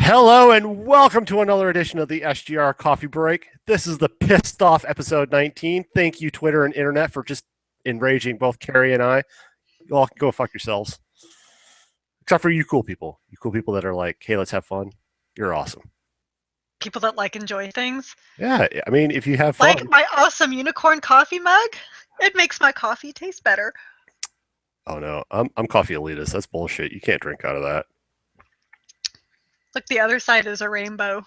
Hello and welcome to another edition of the SGR Coffee Break. This is the Pissed Off episode 19. Thank you, Twitter and Internet, for just enraging both Carrie and I. You all can go fuck yourselves. Except for you cool people. You cool people that are like, hey, let's have fun. You're awesome. People that enjoy things. Yeah, I mean, if you have fun. Like my awesome unicorn coffee mug, it makes my coffee taste better. Oh no, I'm coffee elitist. That's bullshit. You can't drink out of that. Look, the other side is a rainbow.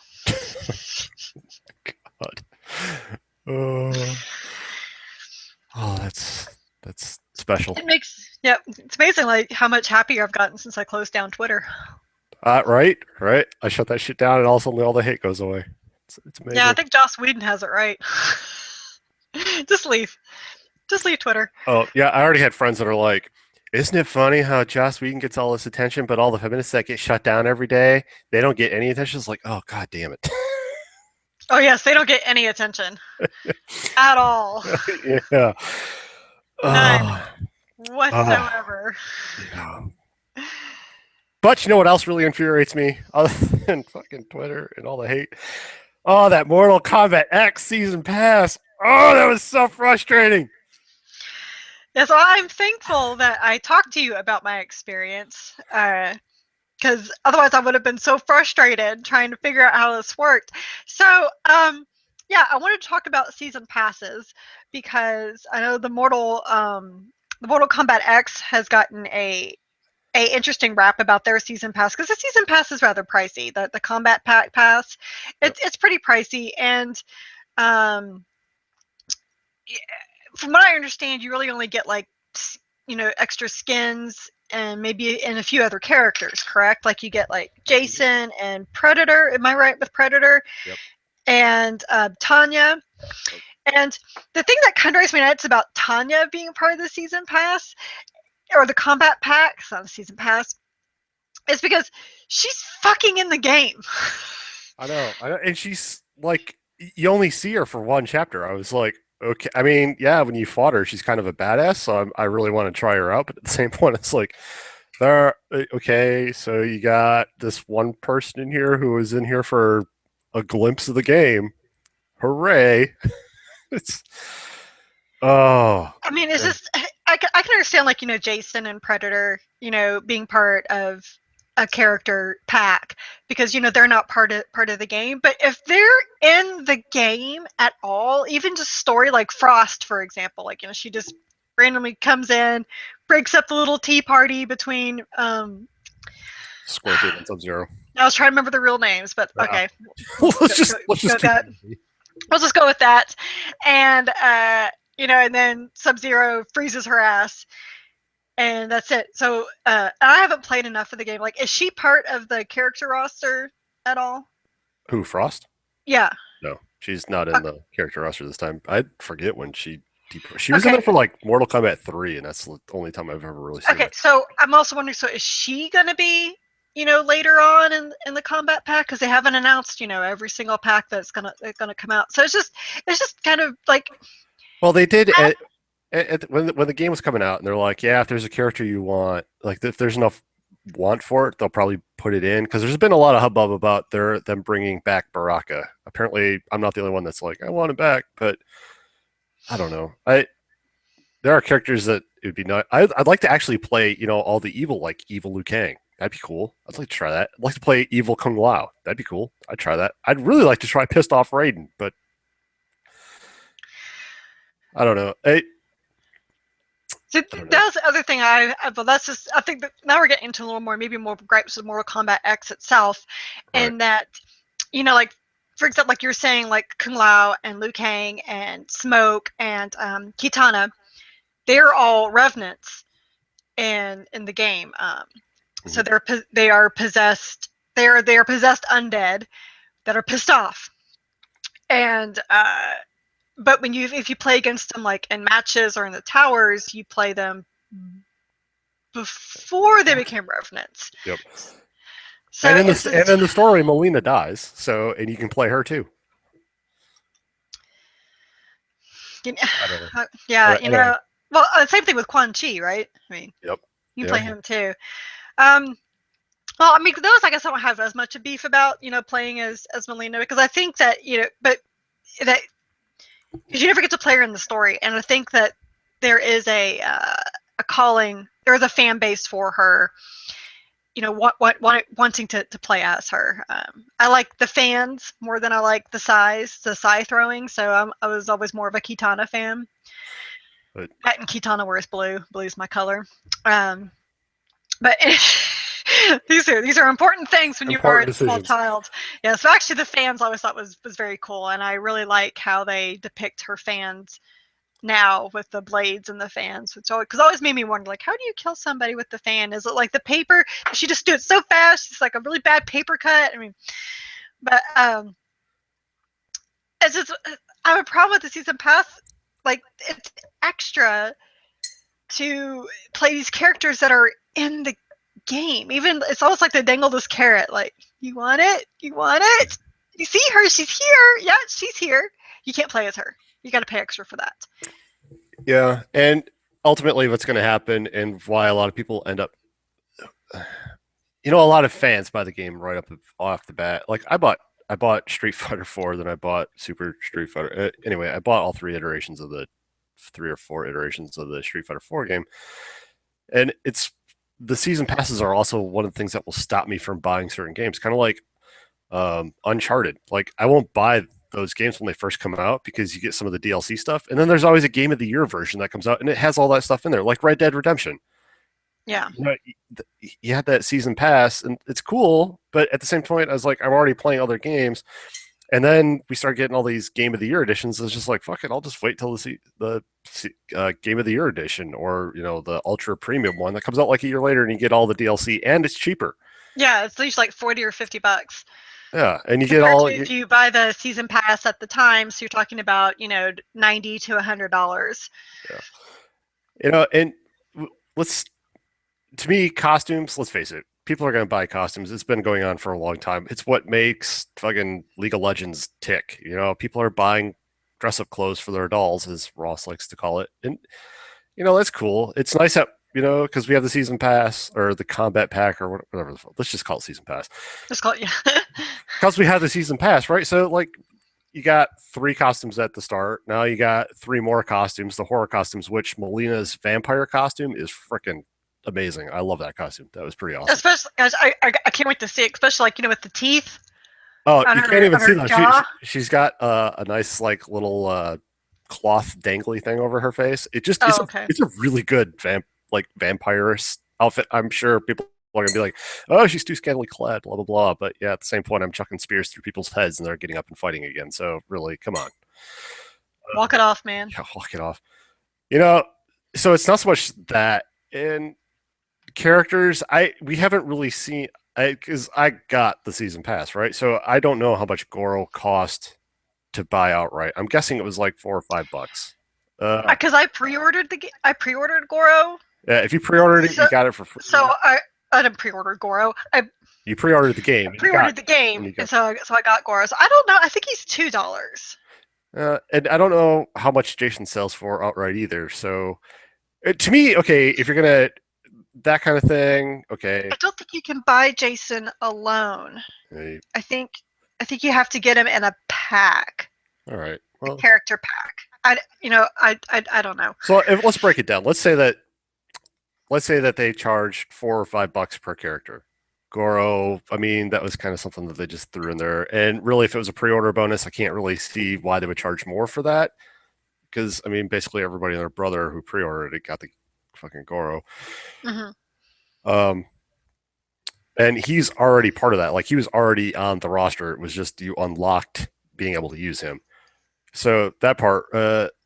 God. Oh, that's special. It's amazing like how much happier I've gotten since I closed down Twitter. Right. I shut that shit down, and all of a sudden all the hate goes away. It's amazing. Yeah, I think Joss Whedon has it right. Just leave Twitter. Oh yeah, I already had friends that are like, isn't it funny how Joss Whedon gets all this attention, but all the feminists that get shut down every day, they don't get any attention? It's like, oh god damn it. Oh yes, they don't get any attention at all. Yeah. None whatsoever. Yeah. But you know what else really infuriates me, other than fucking Twitter and all the hate? Oh, that Mortal Kombat X season pass. Oh, that was so frustrating. Yeah, so I'm thankful that I talked to you about my experience, because otherwise I would have been so frustrated trying to figure out how this worked. So, yeah, I wanted to talk about season passes because I know the Mortal Kombat X has gotten a interesting rap about their season pass, because the season pass is rather pricey. The combat pass, it's pretty pricey, and from what I understand, you really only get extra skins and maybe a few other characters, correct? Like you get like Jason and Predator. Am I right with Predator? Yep. And Tanya. And the thing that kind of drives me nuts about Tanya being part of the season pass or the combat pack, it's not a season pass, is because she's fucking in the game. I know, and she's like, you only see her for one chapter. I was like, okay. I mean, yeah, when you fought her, she's kind of a badass, so I really want to try her out. But at the same point, it's like, okay, so you got this one person in here who is in here for a glimpse of the game. Hooray! It's I mean, is this? I can understand, like, Jason and Predator, being part of a character pack because they're not part of the game. But if they're in the game at all, even just story like Frost, for example, like she just randomly comes in, breaks up the little tea party between Scorpion and Sub-Zero. I was trying to remember the real names, but okay. let's just We'll just go with that. And and then Sub-Zero freezes her ass. And that's it. So I haven't played enough of the game. Like, is she part of the character roster at all? Who, Frost? Yeah. No, she's not in the character roster this time. I forget when she was in there for like Mortal Kombat 3, and that's the only time I've ever really seen her. Okay, so I'm also wondering, so is she going to be, later on in the combat pack? Because they haven't announced, every single pack that's gonna come out. So it's just kind of like. Well, they did. When the game was coming out, and they're like, yeah, if there's a character you want, like if there's enough want for it, they'll probably put it in, because there's been a lot of hubbub about them bringing back Baraka. Apparently, I'm not the only one that's like, I want it back, but I don't know. There are characters that it would be nice. I'd like to actually play, all the evil, like evil Liu Kang. That'd be cool. I'd like to try that. I'd like to play evil Kung Lao. That'd be cool. I'd try that. I'd really like to try Pissed Off Raiden, but I don't know. So that was the other thing but that's just, I think that now we're getting into a little more, maybe more gripes with Mortal Kombat X itself. Right. And that, like, for example, like you're saying, like Kung Lao and Liu Kang and Smoke and Kitana, they're all revenants in the game. So they are possessed undead that are pissed off. And but if you play against them, like in matches or in the towers, you play them before they became revenants. Yep. So and in the story, Melina dies. So, and you can play her too. Yeah, well, same thing with Quan Chi, right? I mean, yep. You play him too. Well, I mean, those I guess I don't have as much a beef about, playing as Melina, because I think that, but that because you never get to play her in the story, and I think that there is a calling, there is a fan base for her, wanting to play as her. I like the fans more than I like the Sai throwing, so I was always more of a Kitana fan. But That and Kitana wears blue. Blue's my color. But these are important things when you are a small child. Yeah, so actually the fans I always thought was very cool, and I really like how they depict her fans now with the blades and the fans, which always made me wonder, like, how do you kill somebody with the fan? Is it like the paper? Does she just do it so fast? It's like a really bad paper cut. I mean, but it's just, I have a problem with the season pass. Like, it's extra to play these characters that are in the game. Even it's almost like they dangle this carrot, like, you want it? You want it? You see her? She's here. Yeah, she's here. You can't play as her. You got to pay extra for that. Yeah, and ultimately, what's going to happen, and why a lot of people end up, a lot of fans buy the game right up off the bat. Like I bought Street Fighter 4, then I bought Super Street Fighter. Anyway, I bought all 3 or 4 iterations of the Street Fighter 4 game, and the season passes are also one of the things that will stop me from buying certain games. Kind of like Uncharted. Like I won't buy those games when they first come out because you get some of the DLC stuff, and then there's always a Game of the Year version that comes out, and it has all that stuff in there, like Red Dead Redemption. Yeah. You had that season pass, and it's cool, but at the same point, I was like, I'm already playing other games. And then we start getting all these Game of the Year editions. It's just like, fuck it, I'll just wait till the Game of the Year edition, or the Ultra Premium one that comes out like a year later, and you get all the DLC, and it's cheaper. Yeah, it's usually like $40 or $50. Yeah, and you get all. If you buy the season pass at the time, so you're talking about $90 to $100. Yeah, and to me, costumes. Let's face it, people are going to buy costumes. It's been going on for a long time. It's what makes fucking League of Legends tick. People are buying dress-up clothes for their dolls, as Ross likes to call it, and that's cool. It's nice that because we have the season pass or the combat pack or whatever. Let's just call it season pass. Let's call it, yeah. Because we have the season pass, right? So like, you got 3 costumes at the start. Now you got 3 more costumes, the horror costumes, which Melina's vampire costume is freaking amazing. I love that costume. That was pretty awesome. Especially, I can't wait to see it, especially like with the teeth. Oh, you can't even see them. She's got a nice like little cloth dangly thing over her face. It just it's a really good vampirist outfit. I'm sure people are gonna be like, oh, she's too scantily clad, blah blah blah. But yeah, at the same point, I'm chucking spears through people's heads and they're getting up and fighting again. So really, come on, walk it off, man. Yeah, walk it off. So it's not so much that in characters. We haven't really seen, because I got the season pass, right? So I don't know how much Goro cost to buy outright. I'm guessing it was like $4 or $5. Because I pre-ordered Goro. Yeah, if you pre-ordered it, you got it for free. So I didn't pre-order Goro. You pre-ordered the game. Pre-ordered the game, and so I got Goro. So I don't know. I think he's $2. And I don't know how much Jason sells for outright either. So to me, okay, if you're gonna that kind of thing, okay. I don't think you can buy Jason alone. Right. I think you have to get him in a pack. All right. Well, a character pack. I don't know. So let's break it down. Let's say that they charged $4 or $5 per character. Goro, I mean, that was kind of something that they just threw in there. And really, if it was a pre-order bonus, I can't really see why they would charge more for that. Because, I mean, basically everybody and their brother who pre-ordered it got the fucking Goro. Mm-hmm. And he's already part of that. Like, he was already on the roster. It was just you unlocked being able to use him. So that part,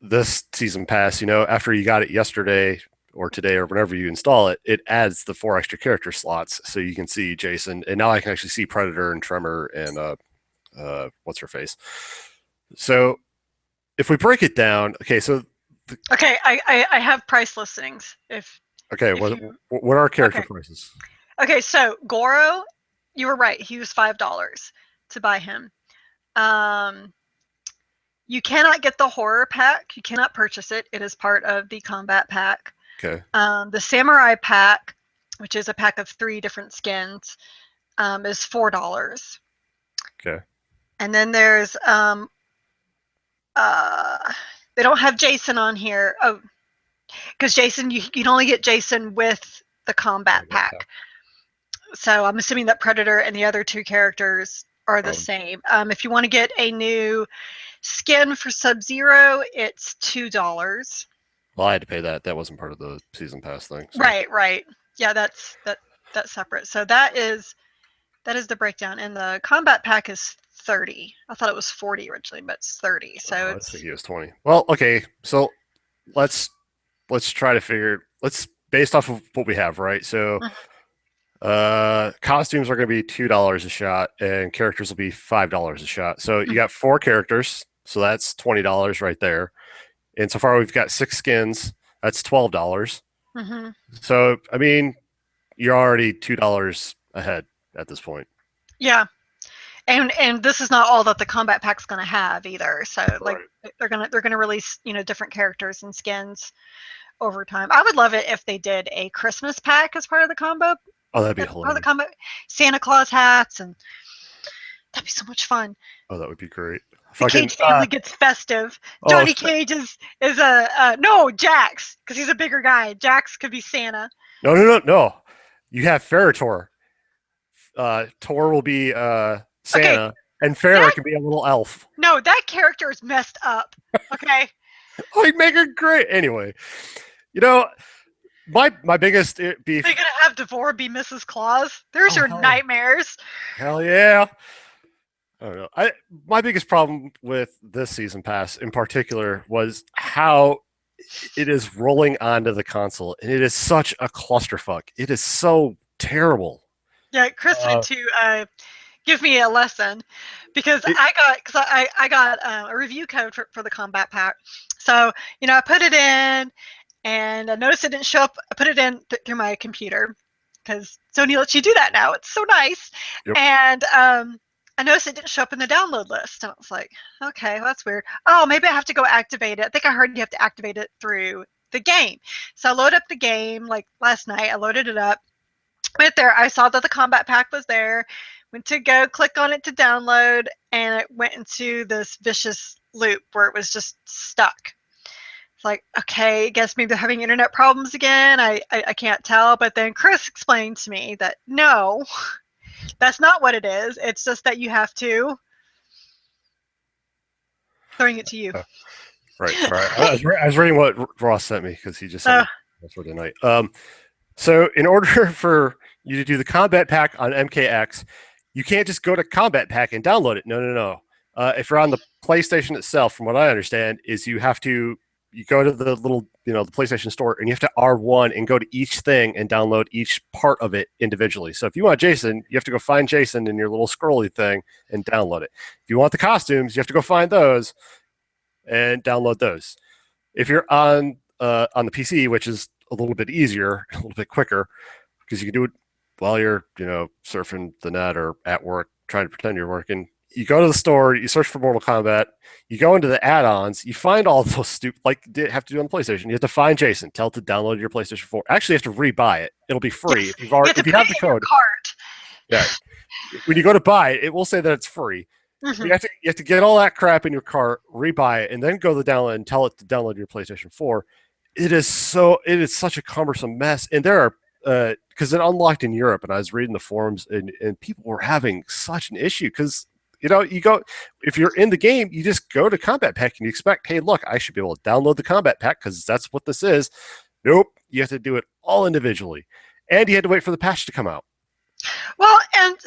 this season pass, after you got it yesterday or today or whenever you install it, it adds the 4 extra character slots. So you can see Jason, and now I can actually see Predator and Tremor and what's her face. So if we break it down, okay, so okay, I have price listings. What are character prices? Okay, so Goro, you were right. He was $5 to buy him. You cannot get the horror pack. You cannot purchase it. It is part of the combat pack. Okay. The samurai pack, which is a pack of 3 different skins, is $4. Okay. And then there's they don't have Jason on here. Oh, because Jason, you can only get Jason with the combat pack. So I'm assuming that Predator and the other two characters are the same. If you want to get a new skin for Sub-Zero, it's $2. Well, I had to pay that. That wasn't part of the season pass thing. So. Right. Yeah, that's separate. So that is the breakdown, and the combat pack is 30. I thought it was 40 originally, but it's 30. So I think it was 20. Well, okay. So let's try to figure. Let's based off of what we have, right? So. Costumes are going to be $2 a shot, and characters will be $5 a shot. So you got 4 characters, so that's $20 right there. And so far, we've got 6 skins. That's $12. Mm-hmm. So I mean, you're already $2 ahead at this point. Yeah, and this is not all that the combat pack's going to have either. So like they're gonna release different characters and skins over time. I would love it if they did a Christmas pack as part of the combo. Oh, that'd be hilarious. The combo, Santa Claus hats, and that'd be so much fun. Oh, that would be great. The Cage family gets festive. Johnny Cage is no Jax, because he's a bigger guy. Jax could be Santa. No. You have Ferritor. Tor will be Santa, and Farrah can be a little elf. No, that character is messed up. Okay. I'd make her great. Anyway, my biggest beef. They're gonna have Devorah be Mrs. Claus. There's your nightmares. Hell yeah. I don't know. My biggest problem with this season pass in particular was how it is rolling onto the console, and it is such a clusterfuck. It is so terrible. Yeah, Chris had to give me a lesson because I got a review code for the combat pack. So I put it in, and I noticed it didn't show up. I put it in through my computer because Sony lets you do that now. It's so nice. Yep. And I noticed it didn't show up in the download list. And I was like, okay, well, that's weird. Oh, maybe I have to go activate it. I think I heard you have to activate it through the game. So I loaded up the game like last night. I loaded it up. Went there. I saw that the combat pack was there. Went to go click on it to download, and it went into this vicious loop where it was just stuck. It's like, okay, I guess maybe they're having internet problems again. I can't tell. But then Chris explained to me that no, that's not what it is. It's just that you have to. Throwing it to you. Right. I was reading what Ross sent me because he just sent me for tonight. So in order for you to do the combat pack on MKX, you can't just go to combat pack and download it. No. If you're on the PlayStation itself, from what I understand, is you go to the little, the PlayStation store, and you have to R1 and go to each thing and download each part of it individually. So if you want Jason, you have to go find Jason in your little scrolly thing and download it. If you want the costumes, you have to go find those and download those. If you're on the PC, which is a little bit easier, a little bit quicker, because you can do it while you're, surfing the net or at work, trying to pretend you're working. You go to the store, you search for Mortal Kombat, you go into the add-ons, you find all those stupid, like you have to do on the PlayStation. You have to find Jason, tell it to download your PlayStation 4. Actually, you have to rebuy it. It'll be free if you have the code. Yeah. When you go to buy it, it will say that it's free. Mm-hmm. You have to get all that crap in your cart, rebuy it, and then go to the download and tell it to download your PlayStation 4. It is such a cumbersome mess, and there are because it unlocked in Europe, and I was reading the forums, and people were having such an issue because you go, if you're in the game, you just go to combat pack and you expect, hey, look, I should be able to download the combat pack because that's what this is. Nope, you have to do it all individually, and you had to wait for the patch to come out. Well, and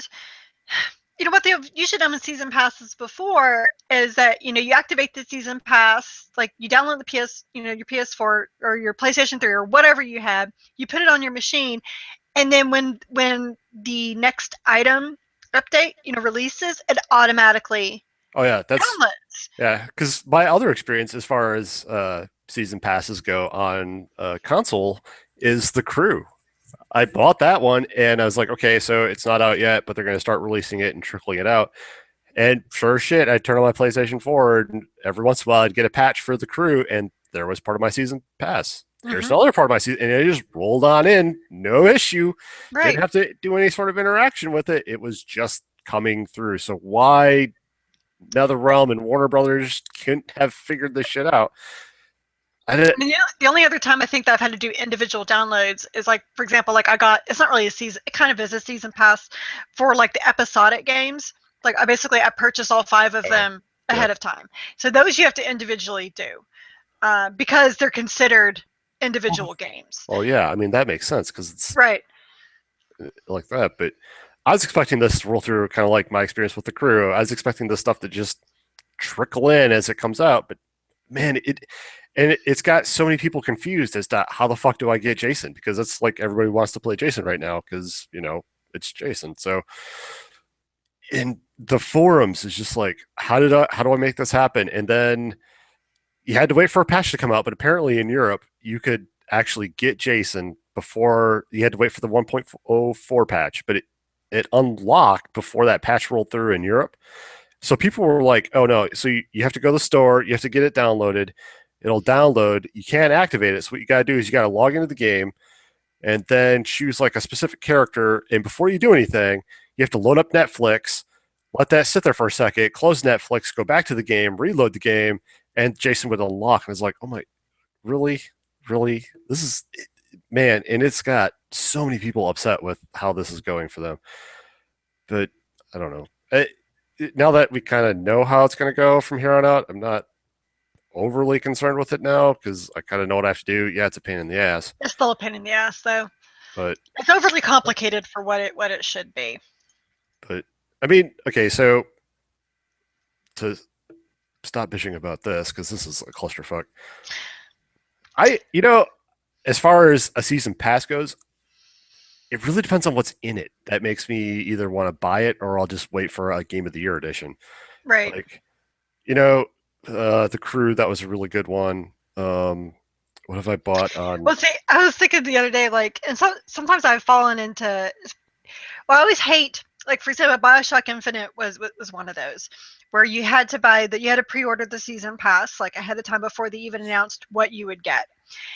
what they've usually done with season passes before is that you activate the season pass, like you download the your PS4 or your PlayStation 3 or whatever you have, you put it on your machine, and then when the next item update releases, it automatically downloads. Yeah, because my other experience as far as season passes go on console is the Crew. I bought that one, and I was like, okay, so it's not out yet, but they're going to start releasing it and trickling it out. And sure as shit, I'd turn on my PlayStation 4, and every once in a while I'd get a patch for the Crew, and there was part of my season pass. here's Mm-hmm. the other part of my season, and it just rolled on in, no issue. Didn't Right. have to do any sort of interaction with it. It was just coming through. So why NetherRealm and Warner Brothers couldn't have figured this shit out? I did. I mean, the only other time I think that I've had to do individual downloads is like, for example, like I got, it's not really a season, it kind of is a season pass for like the episodic games. Like I purchased all 5 of Oh, them yeah. ahead of time. So those you have to individually do because they're considered individual games. Well, yeah. I mean, that makes sense because it's Right. like that. But I was expecting this to roll through, kind of like my experience with the crew. I was expecting this stuff to just trickle in as it comes out. But man, it's got so many people confused as to how the fuck do I get Jason, because it's like everybody wants to play Jason right now because it's Jason. So in the forums is just like, how do I make this happen? And then you had to wait for a patch to come out, but apparently in Europe you could actually get Jason before you had to wait for the 1.04 patch, but it unlocked before that patch rolled through in Europe. So people were like, oh no, so you have to go to the store, you have to get it downloaded, it'll download, you can't activate it. So what you got to do is you got to log into the game and then choose like a specific character. And before you do anything, you have to load up Netflix, let that sit there for a second, close Netflix, go back to the game, reload the game, and Jason would unlock. And it's like, oh my, really? Really? This is, man. And it's got so many people upset with how this is going for them. But I don't know. Now that we kind of know how it's going to go from here on out, I'm not overly concerned with it now because I kind of know what I have to do. Yeah, it's a pain in the ass. It's still a pain in the ass, though. But It's overly complicated for what it should be. I mean, okay, so to stop bitching about this because this is a clusterfuck. As far as a season pass goes, it really depends on what's in it. That makes me either want to buy it or I'll just wait for a Game of the Year edition. Right. Like, the crew, that was a really good one. What have I bought on? Well, see, I was thinking the other day, like, and sometimes I've fallen into. Well, I always hate, like, for example, Bioshock Infinite was one of those where you had to pre-order the season pass like ahead of time before they even announced what you would get.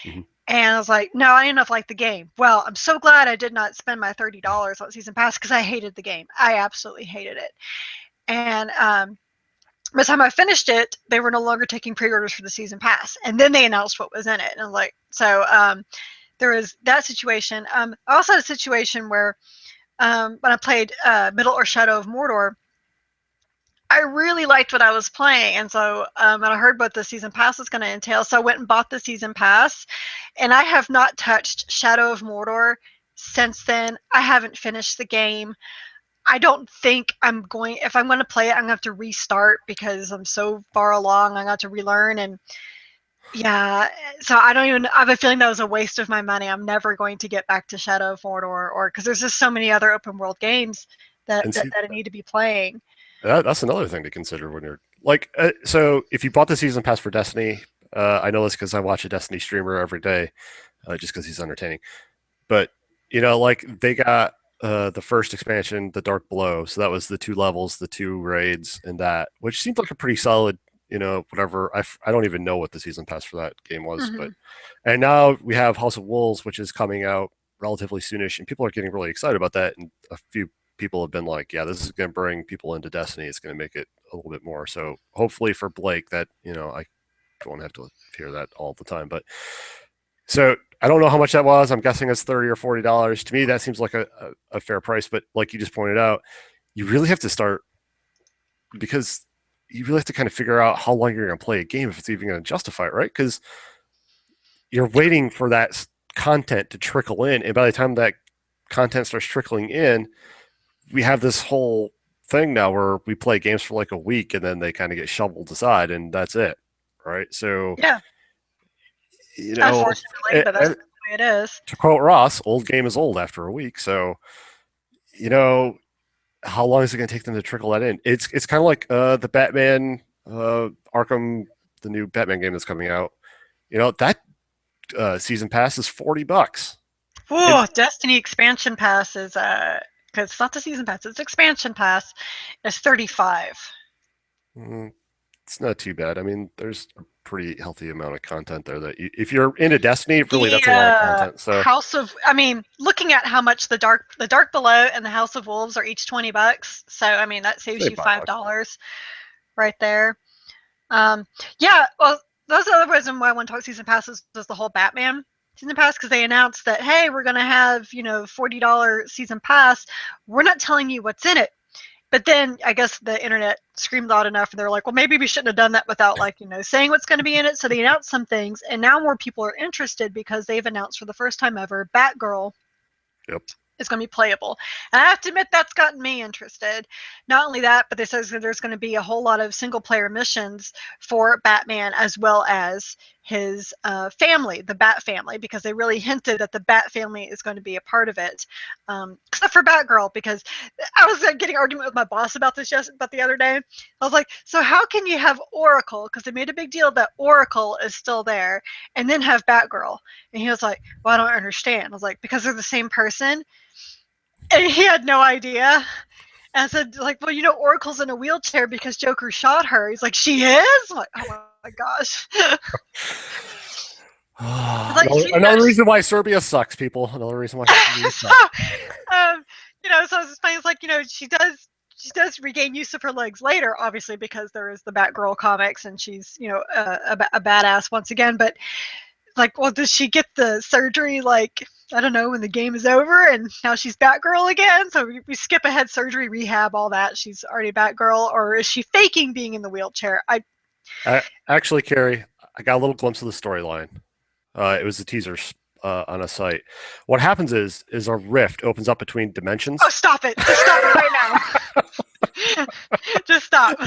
Mm-hmm. And I was like, no, I didn't enough like the game. Well, I'm so glad I did not spend my $30 on season pass because I hated the game. I absolutely hated it. And by the time I finished it, they were no longer taking pre-orders for the season pass. And then they announced what was in it. And I was like, so there was that situation. I also had a situation where when I played Middle or Shadow of Mordor, I really liked what I was playing. And so and I heard what the season pass was going to entail. So I went and bought the season pass. And I have not touched Shadow of Mordor since then. I haven't finished the game. I don't think if I'm going to play it, I'm going to have to restart because I'm so far along. I'm going to have to relearn. And yeah, so I have a feeling that was a waste of my money. I'm never going to get back to Shadow of Mordor because there's just so many other open world games that I need to be playing. That's another thing to consider when you're like, so if you bought the season pass for Destiny, I know this because I watch a Destiny streamer every day, just because he's entertaining. But like they got the first expansion, the Dark Below. So that was the 2 levels, the 2 raids, and that, which seemed like a pretty solid, whatever. I don't even know what the season pass for that game was, Mm-hmm. but and now we have House of Wolves, which is coming out relatively soonish, and people are getting really excited about that. And a few people have been like, yeah, this is going to bring people into Destiny. It's going to make it a little bit more. So hopefully for Blake that, I won't have to hear that all the time. But so I don't know how much that was. I'm guessing it's $30 or $40. To me, that seems like a fair price. But like you just pointed out, you really have to start, because you really have to kind of figure out how long you're going to play a game if it's even going to justify it, right? Because you're waiting for that content to trickle in. And by the time that content starts trickling in, we have this whole thing now where we play games for like a week and then they kind of get shoveled aside and that's it. Right. So, yeah, unfortunately, but that's the way it is. To quote Ross, old game is old after a week. So, how long is it going to take them to trickle that in? It's kind of like the Batman Arkham, the new Batman game that's coming out. That season pass is $40. Whoa, Destiny expansion pass is because it's not the season pass, it's expansion pass. It's $35. It's not too bad. I mean, there's pretty healthy amount of content there. That if you're into Destiny, really, that's a lot of content. So looking at how much the Dark Below and the House of Wolves are each $20. So I mean, that saves you $5 right there. Yeah, well, that's the other reason why I want to talk season passes was the whole Batman season pass, because they announced that, hey, we're going to have, $40 season pass. We're not telling you what's in it. But then I guess the internet screamed loud enough and they're like, well, maybe we shouldn't have done that without saying what's going to be in it. So they announced some things, and now more people are interested because they've announced for the first time ever Batgirl. Yep. Is going to be playable. And I have to admit, that's gotten me interested. Not only that, but they says that there's going to be a whole lot of single player missions for Batman, as well as his family, the Bat family, because they really hinted that the Bat family is going to be a part of it. Except for Batgirl, because I was getting an argument with my boss about this about the other day. I was like, so how can you have Oracle, because they made a big deal that Oracle is still there, and then have Batgirl? And he was like, well, I don't understand. I was like, because they're the same person. And he had no idea. And I said, well, Oracle's in a wheelchair because Joker shot her. He's like, she is? I'm like, oh my gosh. Another reason why Serbia sucks, people. Another reason why Serbia sucks. So it's funny. It's like, she does regain use of her legs later, obviously, because there is the Batgirl comics, and she's, a badass once again. But well, does she get the surgery, I don't know, when the game is over and now she's Batgirl again? So we skip ahead, surgery, rehab, all that. She's already Batgirl, or is she faking being in the wheelchair? Actually, Carrie, I got a little glimpse of the storyline. It was a teaser on a site. What happens is a rift opens up between dimensions. Oh, stop it! Just stop it right now! Just stop.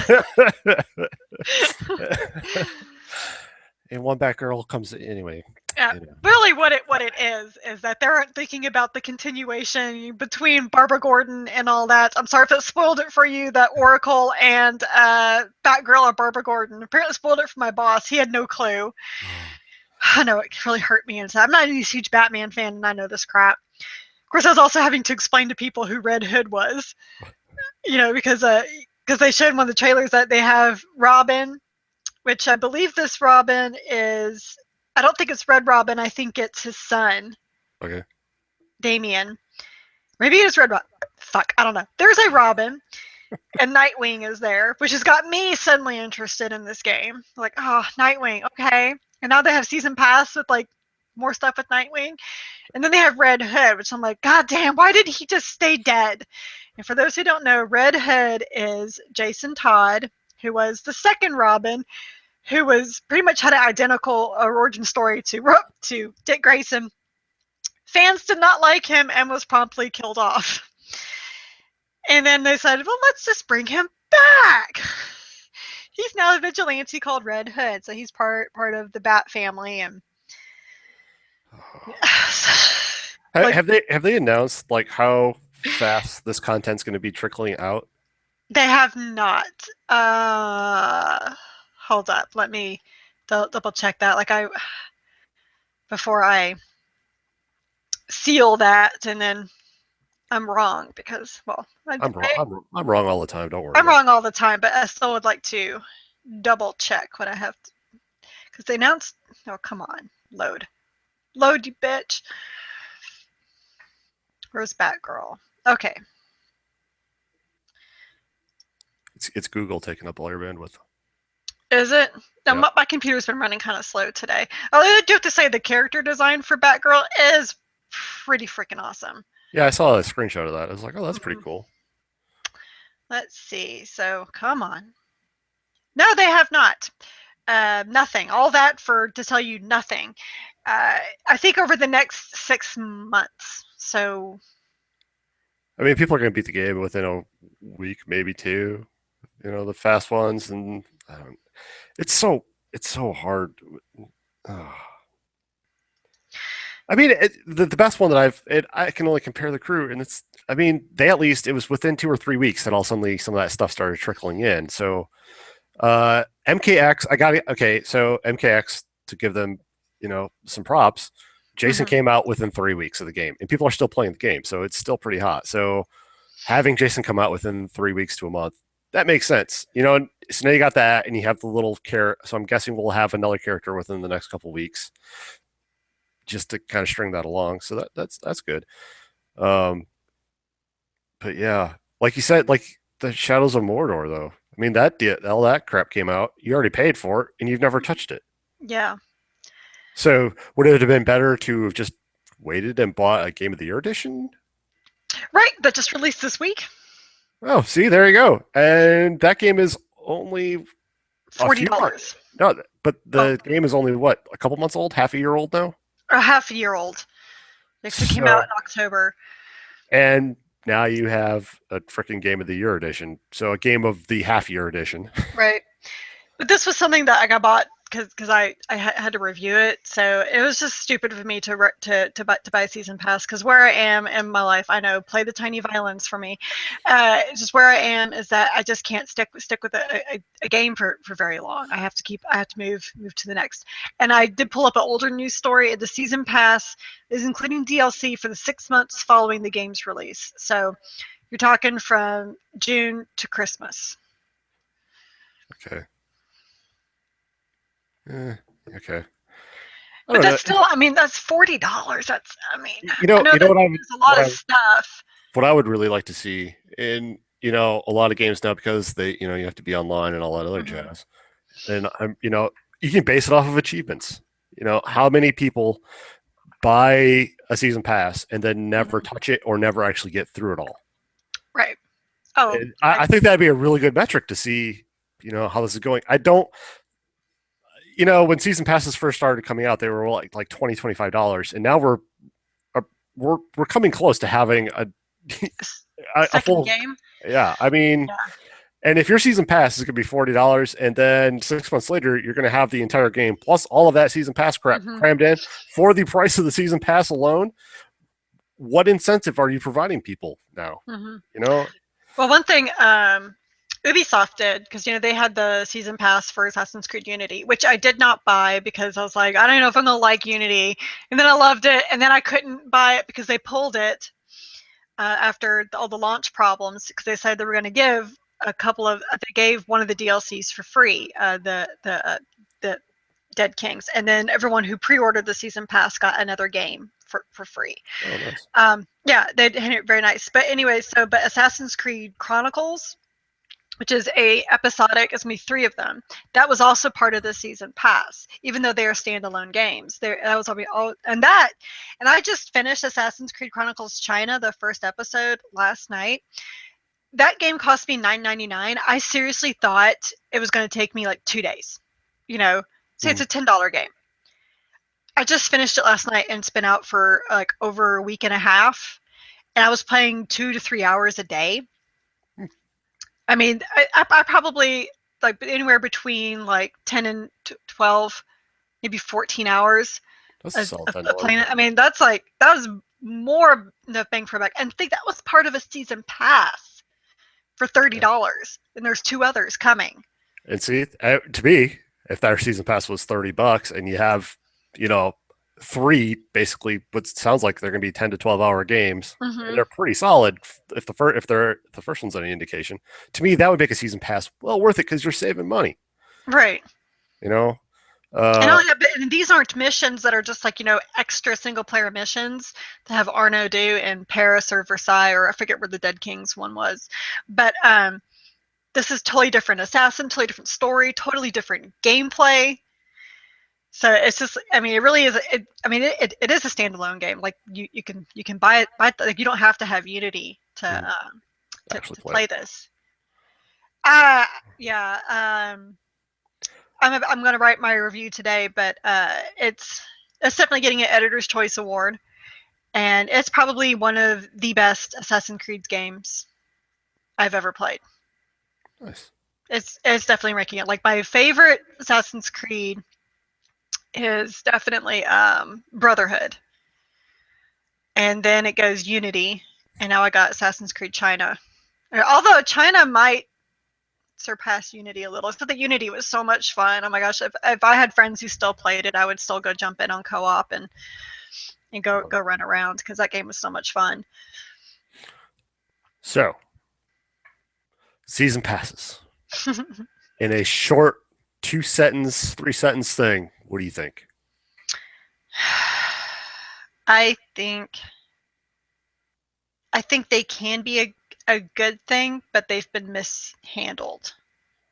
And one Batgirl comes anyway. Yeah, really what it is that they aren't thinking about the continuation between Barbara Gordon and all that. I'm sorry if it spoiled it for you, that Oracle and Batgirl are Barbara Gordon. Apparently spoiled it for my boss. He had no clue. I know, it really hurt me inside. I'm not a huge Batman fan, and I know this crap. Of course, I was also having to explain to people who Red Hood was. Because they showed one of the trailers that they have Robin, which I believe this Robin is, I don't think it's Red Robin. I think it's his son. Okay. Damian. Maybe it is Red Robin. Fuck, I don't know. There's a Robin, and Nightwing is there, which has got me suddenly interested in this game. Like, oh, Nightwing, okay. And now they have season pass with more stuff with Nightwing. And then they have Red Hood, which I'm like, God damn, why did he just stay dead? And for those who don't know, Red Hood is Jason Todd, who was the second Robin, who was pretty much had an identical origin story to Dick Grayson. Fans did not like him and was promptly killed off. And then they said, well, let's just bring him back. He's now a vigilante called Red Hood, so he's part of the Bat family. And have they announced how fast this content's going to be trickling out? They have not. Hold up, let me double check that. Before I seal that, and then I'm wrong because, well, I'm wrong all the time. Don't worry. I'm wrong all the time, but I still would like to double check what I have, because they announced. Oh, come on, load, you bitch. Where's Batgirl? Okay. It's Google taking up all your bandwidth. Is it? No, yeah. My computer's been running kind of slow today. I do have to say the character design for Batgirl is pretty freaking awesome. Yeah, I saw a screenshot of that. I was like, oh, that's pretty cool. Let's see. So, come on. No, they have not. Nothing. All that to tell you nothing. I think over the next 6 months. So. I mean, people are going to beat the game within a week, maybe 2. The fast ones, and it's so hard. I mean, the best one that I can only compare the crew, and it was within 2 or 3 weeks that all suddenly some of that stuff started trickling in. So MKX, I got it. Okay, so MKX, to give them some props, Jason came out within 3 weeks of the game, and people are still playing the game, so it's still pretty hot. So having Jason come out within 3 weeks to a month, that makes sense. so now you got that, and you have the little character. So I'm guessing we'll have another character within the next couple weeks, just to kind of string that along. So that's good. Um, but yeah, like you said, like the Shadows of Mordor, though. I mean, all that crap came out. You already paid for it, and you've never touched it. Yeah. So would it have been better to have just waited and bought a Game of the Year edition? Right. That just released this week. Oh, see, there you go. And that game is only a few months. $40. No, but the game is only what, a couple months old, half a year old now. A half a year old. It came out in October. And now you have a freaking Game of the Year edition. So a game of the half year edition. Right. But this was something that I got bought because I had to review it, so it was just stupid for me to buy a season pass. Because where I am in my life, I know, play the tiny violins for me. Just where I am is that I just can't stick with a game for very long. I have to move to the next. And I did pull up an older news story. The season pass is including DLC for the 6 months following the game's release. So you're talking from June to Christmas. Okay. Okay. But that's still, I mean, that's $40. That's, I mean, you know what there's a lot of stuff. What I would really like to see in, a lot of games now, because they, you have to be online and all that other jazz. And you can base it off of achievements. How many people buy a season pass and then never touch it or never actually get through it all? Right. Oh, I think that'd be a really good metric to see, how this is going. I don't, when season passes first started coming out, they were like $20, $25, and now we're coming close to having a full game. Yeah, I mean, and if your season pass is going to be $40, and then 6 months later you're going to have the entire game plus all of that season pass crap crammed in for the price of the season pass alone, what incentive are you providing people now? Well, one thing Ubisoft did, because they had the season pass for Assassin's Creed Unity, which I did not buy because I was like, I don't know if I'm gonna like Unity, and then I loved it, and then I couldn't buy it because they pulled it after all the launch problems, because they said they were going to give they gave one of the DLCs for free, the Dead Kings, and then everyone who pre-ordered the season pass got another game for free. Oh, nice. Yeah, they did it very nice. But anyway, but Assassin's Creed Chronicles, which is a episodic, it's me 3 of them. That was also part of the season pass, even though they are standalone games. That was all, and I just finished Assassin's Creed Chronicles China, the first episode, last night. That game cost me $9.99. I seriously thought it was going to take me like 2 days. Say it's a $10 game. I just finished it last night, and it's been out for like over a week and a half, and I was playing 2 to 3 hours a day. I mean, I probably like anywhere between like 10 and 12, maybe 14 hours of playing it. I mean, that was more than bang for buck. And I think that was part of a season pass for $30, and there's 2 others coming. And see, to me, if that season pass was $30 and you have, 3 basically what sounds like they're going to be 10 to 12-hour games, and they're pretty solid if the first one's any indication. To me, that would make a season pass well worth it, because you're saving money. Right. And these aren't missions that are just like, extra single-player missions to have Arno do in Paris or Versailles, or I forget where the Dead Kings one was. But this is totally different assassin, totally different story, totally different gameplay. So it's just, I mean, it really is. It is a standalone game. Like you can buy it. Like you don't have to have Unity to play this. Yeah. I'm going to write my review today, but it's definitely getting an Editor's Choice Award, and it's probably one of the best Assassin's Creed games I've ever played. Nice. It's definitely ranking it. Like my favorite Assassin's Creed is definitely Brotherhood, and then it goes Unity, and now I got Assassin's Creed China. Although China might surpass Unity a little. So the Unity was so much fun. Oh my gosh, if I had friends who still played it, I would still go jump in on co-op and go run around, because that game was so much fun. So, season passes. in a short 2-sentence, 3-sentence thing, what do you think? I think they can be a good thing, but they've been mishandled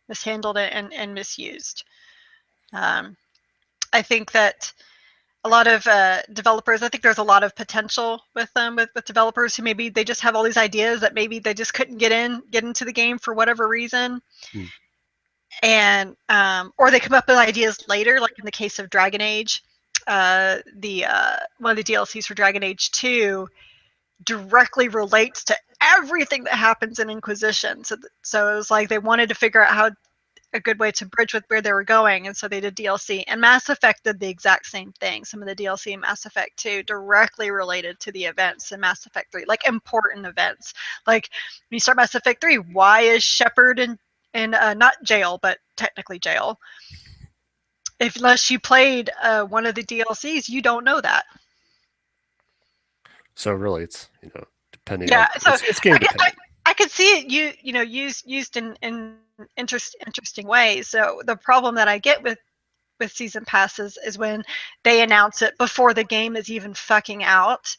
and misused. I think that a lot of developers, I think there's a lot of potential with them, with developers who maybe they just have all these ideas that maybe they just couldn't get into the game for whatever reason. And or they come up with ideas later, like in the case of Dragon Age. The one of the DLCs for Dragon Age 2 directly relates to everything that happens in Inquisition. So it was like they wanted to figure out how a good way to bridge with where they were going, and so they did DLC. And Mass Effect did the exact same thing. Some of the DLC in Mass Effect 2 directly related to the events in Mass Effect 3, like important events. Like when you start Mass Effect 3, why is Shepard in not jail, but technically jail? Unless you played one of the DLCs, you don't know that. So really, it's depending Yeah, on so it's game dependent. I could see it used in interesting ways. So the problem that I get with season passes is when they announce it before the game is even fucking out,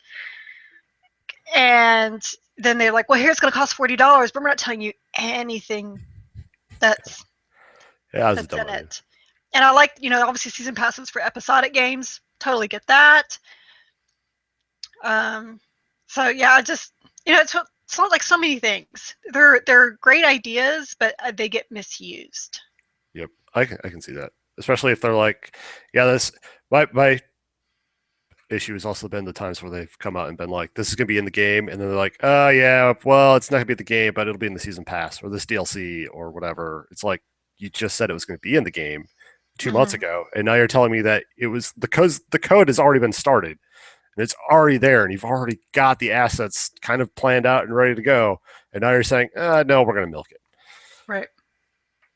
and then they're like, "Well, here's going to cost $40, but we're not telling you anything that's That's a dumb in idea. it." And I like, obviously season passes for episodic games. Totally get that. So yeah, I just it's like so many things. They're great ideas, but they get misused. Yep, I can see that, especially if they're like, yeah, this my issue has also been the times where they've come out and been like, this is gonna be in the game, and then they're like, oh yeah, well, it's not gonna be in the game, but it'll be in the season pass or this DLC or whatever. It's like you just said it was gonna be in the game 2 months ago, and now you're telling me that it was the code has already been started and it's already there, and you've already got the assets kind of planned out and ready to go, and now you're saying, no, we're gonna milk it. Right.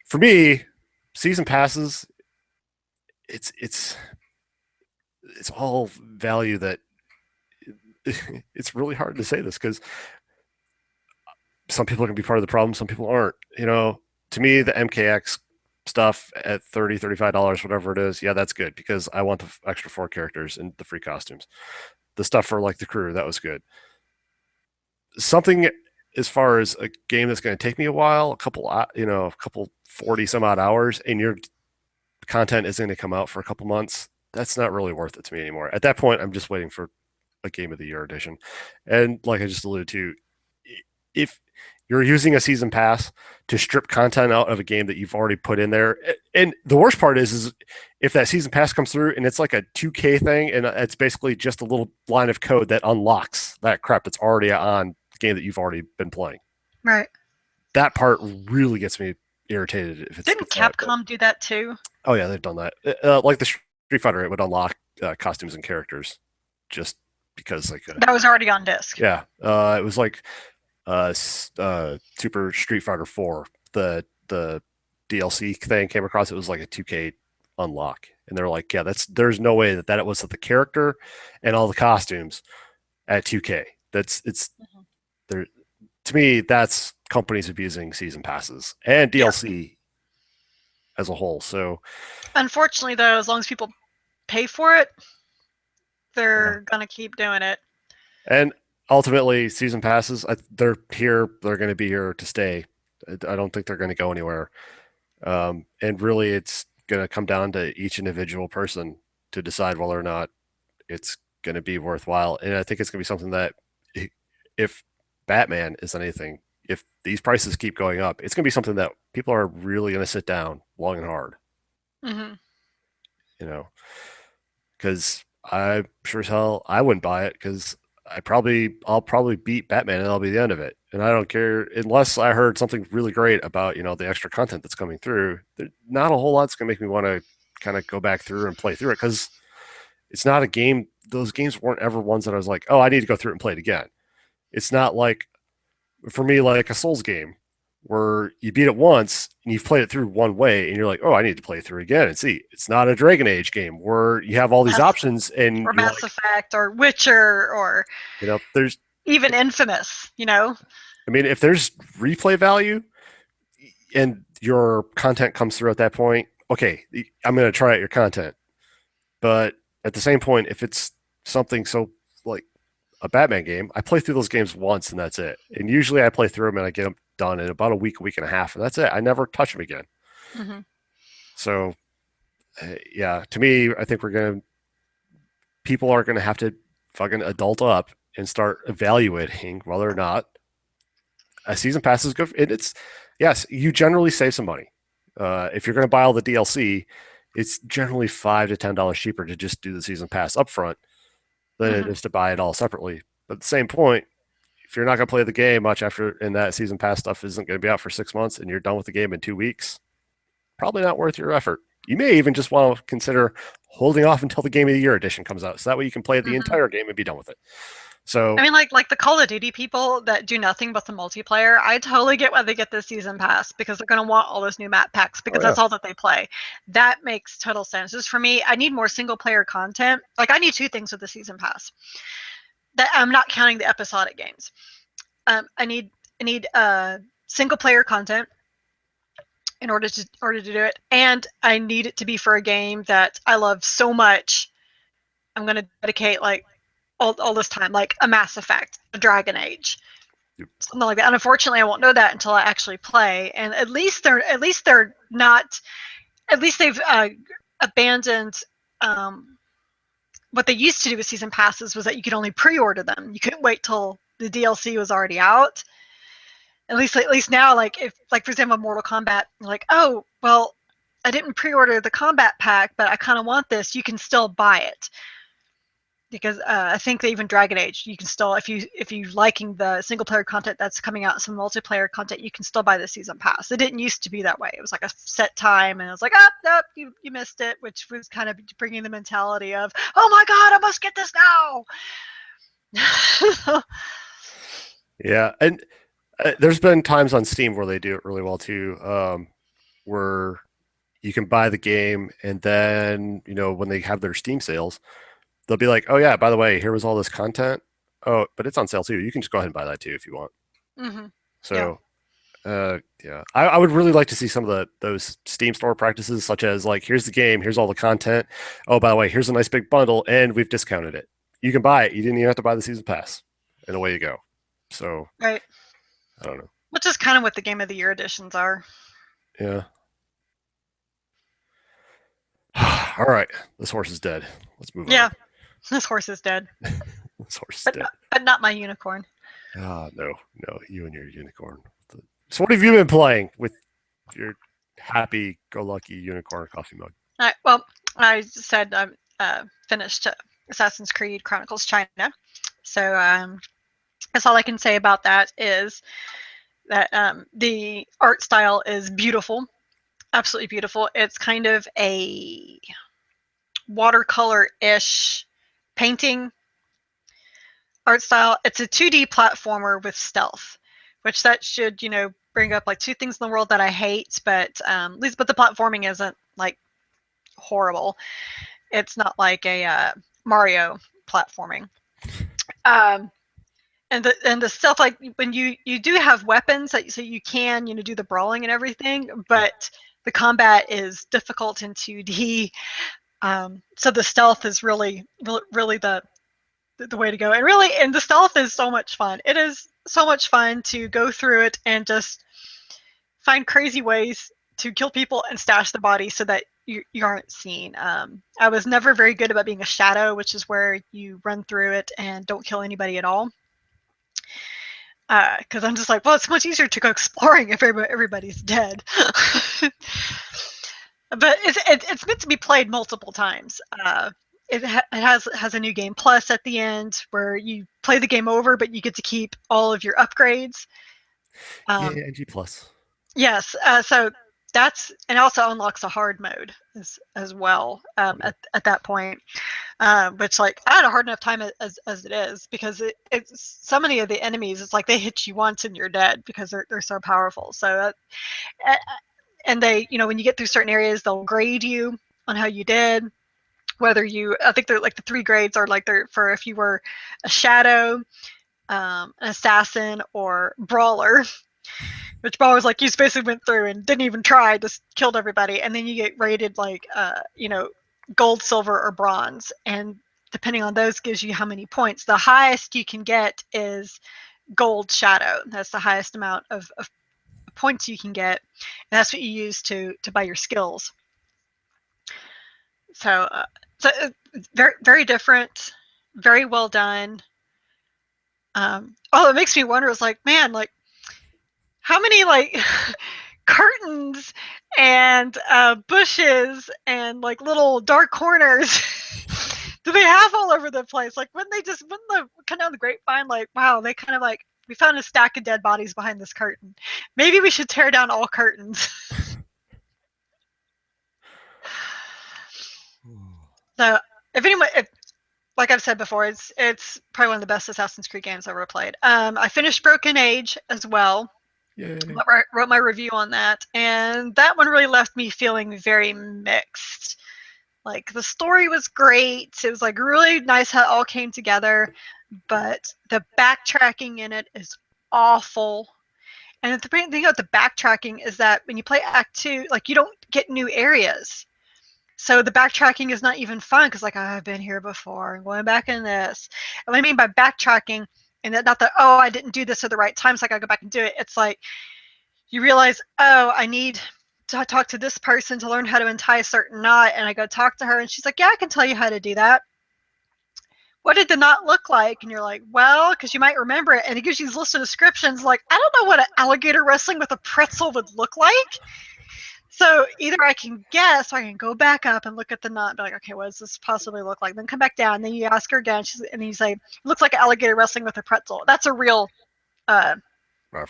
For me, season passes, it's all value that it's really hard to say this because some people are going to be part of the problem, some people aren't. To me, the MKX stuff at $30, $35, whatever it is, yeah, that's good because I want the extra 4 characters and the free costumes. The stuff for like the crew, that was good. Something as far as a game that's going to take me a while, a couple 40 some odd hours, and your content is going to come out for a couple months, that's not really worth it to me anymore. At that point, I'm just waiting for a Game of the Year edition. And like I just alluded to, if you're using a season pass to strip content out of a game that you've already put in there, and the worst part is if that season pass comes through and it's like a 2K thing, and it's basically just a little line of code that unlocks that crap that's already on the game that you've already been playing. Right. That part really gets me irritated. Didn't Capcom do that too? Oh yeah, they've done that. Like the Street Fighter, it would unlock costumes and characters just because that was already on disc. Yeah, it was like Super Street Fighter 4. The DLC thing came across. It was like a 2K unlock, and they're like, yeah, there's no way that was the character and all the costumes at 2K. There. To me, that's companies abusing season passes and DLC as a whole. So, unfortunately, though, as long as people pay for it, they're gonna keep doing it. And ultimately, season passes, they're here. They're going to be here to stay. I don't think they're going to go anywhere. And really, it's going to come down to each individual person to decide whether or not it's going to be worthwhile. And I think it's going to be something that, if Batman is anything, if these prices keep going up, it's going to be something that people are really going to sit down long and hard. Because I'm sure as hell I wouldn't buy it because I'll probably beat Batman and that'll be the end of it. And I don't care unless I heard something really great about, the extra content that's coming through. Not a whole lot's going to make me want to kind of go back through and play through it because it's not a game. Those games weren't ever ones that I was like, oh, I need to go through it and play it again. It's not like, for me, like a Souls game where you beat it once and you've played it through one way and you're like, oh, I need to play it through again and see. It's not a Dragon Age game where you have all these options and or Mass Effect or Witcher or there's even Infamous. I mean, if there's replay value, and your content comes through at that point, okay, I'm going to try out your content. But at the same point, if it's something so like a Batman game, I play through those games once and that's it. And usually I play through them and I get them done in about a week and a half, and that's it. I never touch them again. Mm-hmm. So, yeah, to me, I think people are going to have to fucking adult up and start evaluating whether or not a season pass is good. It's yes, you generally save some money. If you're going to buy all the DLC, it's generally $5 to $10 cheaper to just do the season pass upfront than it is to buy it all separately. But at the same point, if you're not going to play the game much after, and that season pass stuff isn't going to be out for 6 months, and you're done with the game in 2 weeks, probably not worth your effort. You may even just want to consider holding off until the Game of the Year edition comes out, so that way you can play the entire game and be done with it. So I mean, like the Call of Duty people that do nothing but the multiplayer, I totally get why they get the season pass, because they're going to want all those new map packs, because that's all that they play. That makes total sense. Just for me, I need more single player content. Like, I need two things with the season pass. That I'm not counting the episodic games. I need single player content in order to do it, and I need it to be for a game that I love so much. I'm going to dedicate like all this time, like a Mass Effect, a Dragon Age, something like that. And unfortunately, I won't know that until I actually play. And at least they're not. At least they've abandoned what they used to do with season passes, was that you could only pre-order them. You couldn't wait till the DLC was already out. At least now, like if, like for example, Mortal Kombat, you're like, oh well, I didn't pre-order the combat pack, but I kind of want this. You can still buy it, because I think that even Dragon Age, you can still, if you liking the single player content that's coming out, some multiplayer content, you can still buy the season pass. It didn't used to be that way. It was like a set time, and it was like, you missed it, which was kind of bringing the mentality of, oh my god, I must get this now. yeah, and there's been times on Steam where they do it really well too, where you can buy the game and then when they have their Steam sales, they'll be like, "Oh yeah, by the way, here was all this content. Oh, but it's on sale too. You can just go ahead and buy that too if you want." Mm-hmm. So, yeah, I would really like to see some of those Steam store practices, such as like, here's the game, here's all the content. Oh, by the way, here's a nice big bundle, and we've discounted it. You can buy it. You didn't even have to buy the season pass, and away you go. So, right. I don't know. Which is kind of what the Game of the Year editions are. Yeah. All right, this horse is dead. Let's move on. Yeah, this horse is dead. This horse is dead. But not my unicorn. Ah, no, you and your unicorn. So what have you been playing with your happy-go-lucky unicorn coffee mug? All right, well, I said I finished Assassin's Creed Chronicles China. So that's all I can say about that, is that the art style is beautiful. Absolutely beautiful. It's kind of a watercolor-ish painting art style. It's a 2D platformer with stealth, which that should, bring up like two things in the world that I hate, but at least, but the platforming isn't like horrible. It's not like a Mario platforming. And the stuff, like when you do have weapons, so you can do the brawling and everything, but the combat is difficult in 2D. So the stealth is really the way to go. And the stealth is so much fun. It is so much fun to go through it and just find crazy ways to kill people and stash the body so that you aren't seen. I was never very good about being a shadow, which is where you run through it and don't kill anybody at all. Because I'm just like, well, it's much easier to go exploring if everybody's dead. But it's meant to be played multiple times. It has a new game plus at the end where you play the game over, but you get to keep all of your upgrades. Yeah, G plus. Yes, so that's, and also unlocks a hard mode as well at that point, which, like, I had a hard enough time as it is, because it's so many of the enemies, it's like they hit you once and you're dead because they're so powerful. So and they, when you get through certain areas, they'll grade you on how you did, whether I think they're like the 3 grades are like they're for if you were a shadow, an assassin, or brawler. which Ball was like, you basically went through and didn't even try, just killed everybody, and then you get rated like, gold, silver, or bronze, and depending on those gives you how many points. The highest you can get is gold shadow. That's the highest amount of points you can get, and that's what you use to buy your skills. So very, very different, very well done. It makes me wonder, is like, man, like how many like curtains and bushes and like little dark corners do they have all over the place? Like, wouldn't they kind of on the grapevine, like, wow, they kind of like, we found a stack of dead bodies behind this curtain. Maybe we should tear down all curtains. So like I've said before, it's probably one of the best Assassin's Creed games I've ever played. I finished Broken Age as well. Yay. Wrote my review on that, and that one really left me feeling very mixed. Like, the story was great. It was like really nice how it all came together, but the backtracking in it is awful. And the thing about the backtracking is that when you play Act 2, like, you don't get new areas. So the backtracking is not even fun because, like, I've been here before. I'm going back in this. And what I mean by backtracking, and that, not that, oh, I didn't do this at the right time, so I gotta go back and do it. It's like you realize, oh, I need to talk to this person to learn how to untie a certain knot, and I go talk to her, and she's like, yeah, I can tell you how to do that. What did the knot look like? And you're like, well, because you might remember it, and it gives you these list of descriptions. Like, I don't know what an alligator wrestling with a pretzel would look like. So either I can guess, or I can go back up and look at the knot and be like, okay, what does this possibly look like? Then come back down, and then you ask her again, and then you say, it looks like alligator wrestling with a pretzel. That's a real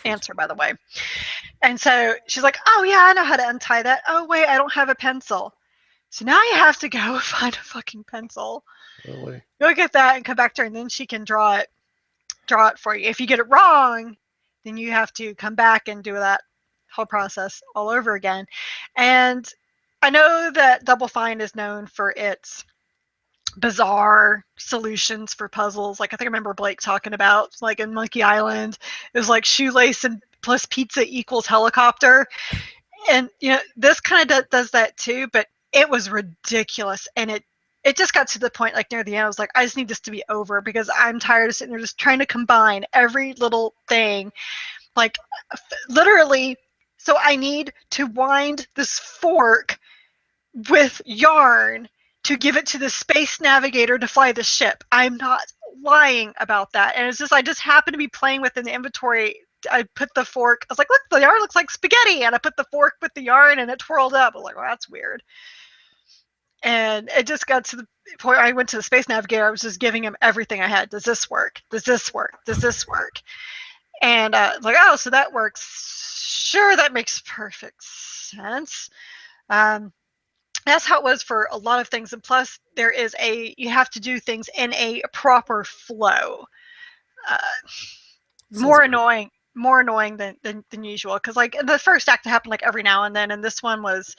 answer, by the way. And so she's like, oh, yeah, I know how to untie that. Oh, wait, I don't have a pencil. So now you have to go find a fucking pencil. Really? Go get that and come back to her, and then she can draw it for you. If you get it wrong, then you have to come back and do that whole process all over again. And I know that Double Fine is known for its bizarre solutions for puzzles. Like, I think I remember Blake talking about, like, in Monkey Island, it was like shoelace and plus pizza equals helicopter. And, this kind of does that too, but it was ridiculous. And it just got to the point, like, near the end, I was like, I just need this to be over because I'm tired of sitting there just trying to combine every little thing. Like, literally, so I need to wind this fork with yarn to give it to the space navigator to fly the ship. I'm not lying about that. And it's just, I just happened to be playing with in the inventory. I put the fork, I was like, look, the yarn looks like spaghetti. And I put the fork with the yarn and it twirled up. I was like, well, that's weird. And it just got to the point I went to the space navigator. I was just giving him everything I had. Does this work? Does this work? Does this work? And like, oh, so that works. Sure, that makes perfect sense. That's how it was for a lot of things. And plus, you have to do things in a proper flow. More annoying than usual. Because, like, in the first act, it happened like every now and then, and this one was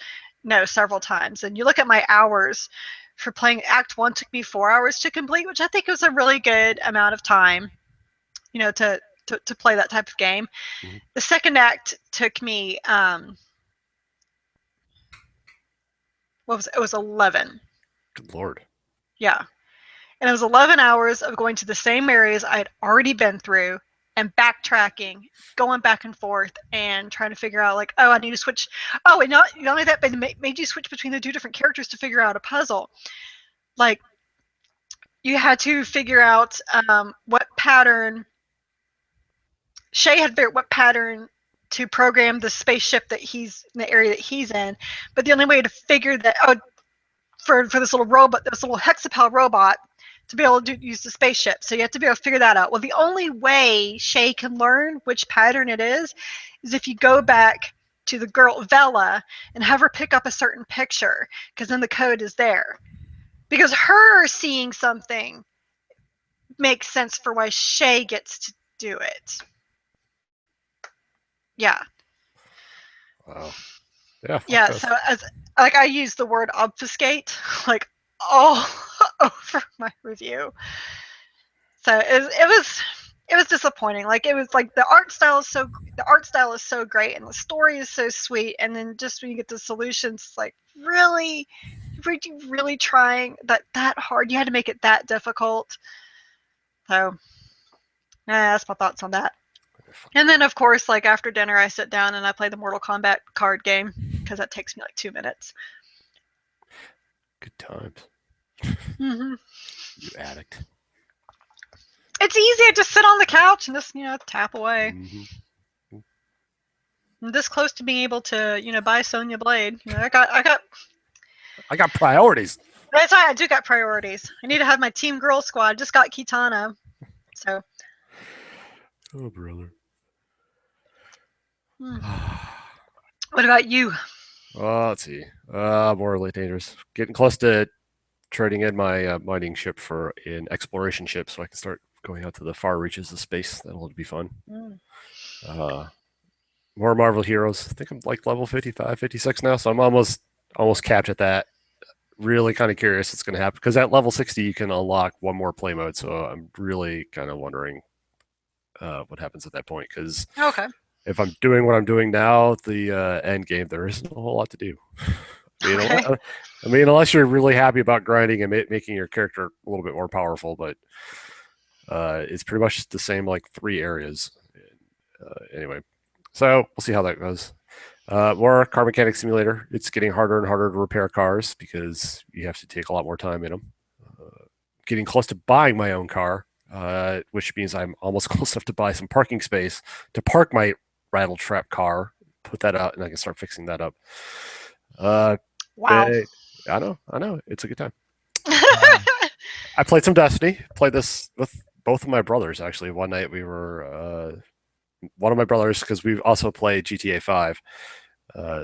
several times. And you look at my hours for playing Act 1, took me 4 hours to complete, which I think was a really good amount of time, to play that type of game. Mm-hmm. The second act took me it was 11. Good Lord. Yeah. And it was 11 hours of going to the same areas I had already been through and backtracking, going back and forth and trying to figure out, like, oh, I need to switch. Oh, and not only that, but it made you switch between the two different characters to figure out a puzzle. Like, you had to figure out what pattern Shay had figured what pattern to program the spaceship that he's in the area that he's in, but the only way to figure that for this little robot, this little hexapel robot, to be able to use the spaceship, so you have to be able to figure that out. Well, the only way Shay can learn which pattern it is if you go back to the girl Vela and have her pick up a certain picture, because then the code is there. Because her seeing something makes sense for why Shay gets to do it. Yeah. Wow. Yeah. Yeah. So I use the word obfuscate like all over my review. So it was it was disappointing. Like it was like the art style is so great and the story is so sweet, and then just when you get the solutions, it's like really, really trying that hard. You had to make it that difficult. So that's my thoughts on that. And then of course, like after dinner, I sit down and I play the Mortal Kombat card game because that takes me like 2 minutes. Good times. Mm-hmm. You addict. It's easy. I just sit on the couch and just tap away. Mm-hmm. I'm this close to being able to buy Sonya Blade. I got priorities. That's right. I do got priorities. I need to have my Team Girl Squad. I just got Kitana. So. Oh, brother. What about you? Let's see. More Elite Dangerous. Getting close to trading in my mining ship for an exploration ship so I can start going out to the far reaches of space. That'll be fun. More Marvel Heroes. I think I'm like level 55, 56 now, so I'm almost capped at that. Really kind of curious what's going to happen because at level 60 you can unlock one more play mode, so I'm really kind of wondering what happens at that point because if I'm doing what I'm doing now, the end game, there isn't a whole lot to do. I mean, unless you're really happy about grinding and making your character a little bit more powerful, but it's pretty much the same like 3 areas. Anyway, so we'll see how that goes. More Car Mechanic Simulator. It's getting harder and harder to repair cars because you have to take a lot more time in them. Getting close to buying my own car, which means I'm almost close enough to buy some parking space to park my rattle trap car, put that out, and I can start fixing that up. Wow. I know. It's a good time. I played some Destiny. Played this with both of my brothers, actually. One night we were... one of my brothers, because we also played GTA 5.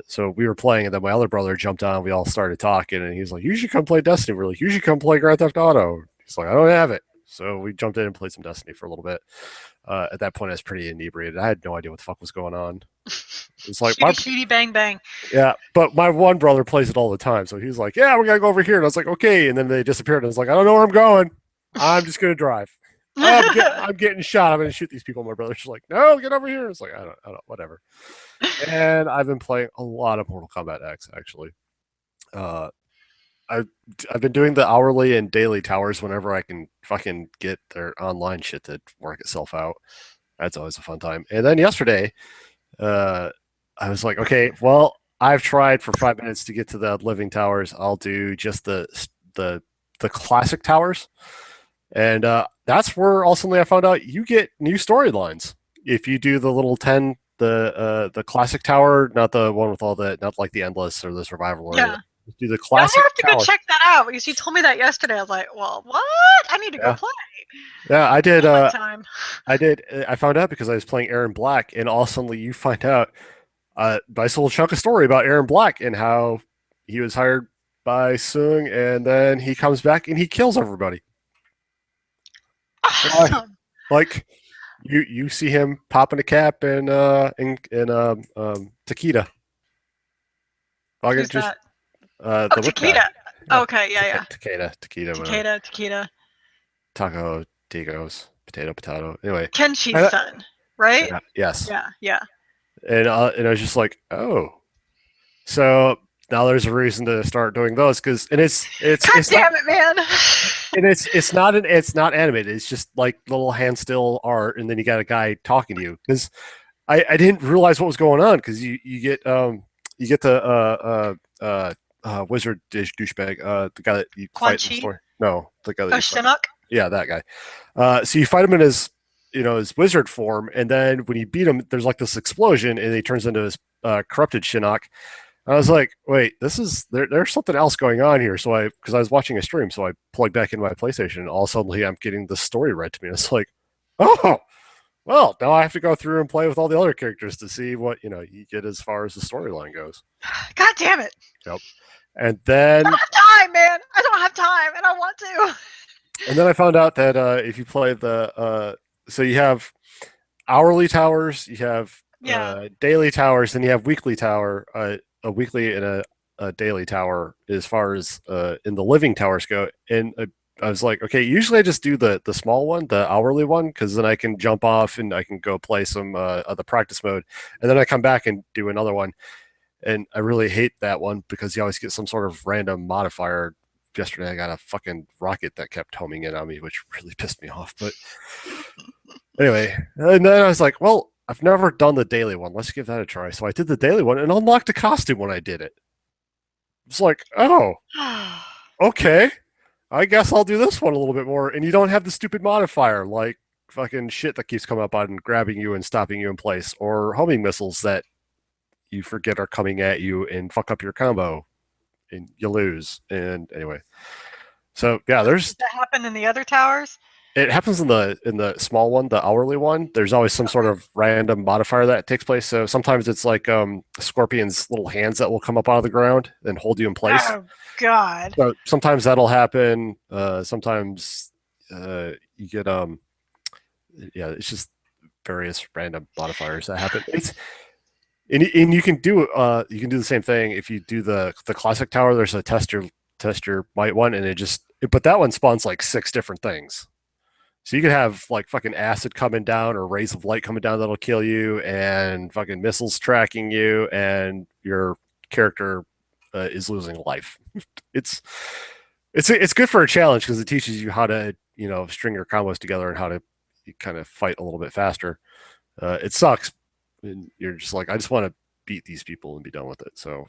So we were playing, and then my other brother jumped on. We all started talking, and he's like, "You should come play Destiny." We're like, "You should come play Grand Theft Auto." He's like, "I don't have it." So we jumped in and played some Destiny for a little bit. At that point, I was pretty inebriated. I had no idea what the fuck was going on. It's like shooty, bang, bang. Yeah, but my one brother plays it all the time, so he's like, "Yeah, we're gonna go over here." And I was like, "Okay," and then they disappeared. And I was like, "I don't know where I'm going. I'm just gonna drive." I'm getting shot. I'm going to shoot these people. My brother's like, "No, get over here." It's like, I don't, whatever. And I've been playing a lot of Mortal Kombat X, actually. I've been doing the hourly and daily towers whenever I can fucking get their online shit to work itself out. That's always a fun time. And then yesterday, I was like, okay, well, I've tried for 5 minutes to get to the living towers. I'll do just the classic towers. And that's where ultimately I found out you get new storylines if you do the little 10, the classic tower, not the one with all the, not like the endless or the survival. Yeah. Do the classic. I have to go check that out because you told me that yesterday. I was like, well, what? I need to go play. Yeah, I did. I did. I found out because I was playing Aaron Black, and all of a sudden you find out a nice little chunk of story about Aaron Black and how he was hired by Sung, and then he comes back and he kills everybody. Awesome. Like you see him popping a cap in Takeda. Who's that? Takeda. Okay, yeah. Takeda. Taco, Tigos, potato. Anyway, Kenshi's son, right? Yeah, yes. Yeah. And I was just like, oh, so now there's a reason to start doing those because it's damn it, man. And it's not animated. It's just like little hand still art, and then you got a guy talking to you because I didn't realize what was going on because you get the wizard douchebag, the guy that you fight in the story. No, the guy that Shinnok? Yeah, that guy. So you fight him in his wizard form, and then when you beat him, there's like this explosion, and he turns into his corrupted Shinnok. I was like, wait, there's something else going on here. So because I was watching a stream, so I plugged back in my PlayStation, and all of a sudden I'm getting the story read to me. It's like, oh, well, now I have to go through and play with all the other characters to see what you get as far as the storyline goes. God damn it! Yep. And then I don't have time, man. I don't have time, and I want to. And then I found out that if you play so you have hourly towers, you have daily towers, then you have weekly tower. A weekly and a daily tower as far as in the living towers go. And I was like, okay, usually I just do the small one, the hourly one, because then I can jump off and I can go play some other practice mode, and then I come back and do another one. And I really hate that one because you always get some sort of random modifier. Yesterday I got a fucking rocket that kept homing in on me, which really pissed me off. But anyway, and then I was like, well, I've never done the daily one. Let's give that a try. So I did the daily one and unlocked a costume when I did it. It's like, oh, okay. I guess I'll do this one a little bit more. And you don't have the stupid modifier like fucking shit that keeps coming up on grabbing you and stopping you in place, or homing missiles that you forget are coming at you and fuck up your combo and you lose. And anyway, so yeah, Does that happen in the other towers? it happens in the small one, the hourly one. There's always some sort of random modifier that takes place. So sometimes it's like scorpion's little hands that will come up out of the ground and hold you in place. Oh God. So sometimes that'll happen. Sometimes you get yeah, it's just various random modifiers that happen. And you can do the same thing if you do the classic tower. There's a tester might one, and but that one spawns like 6 different things. So you could have like fucking acid coming down or rays of light coming down that'll kill you, and fucking missiles tracking you, and your character is losing life. it's good for a challenge because it teaches you how to string your combos together and how to kind of fight a little bit faster. It sucks, and you're just like, I just want to beat these people and be done with it. So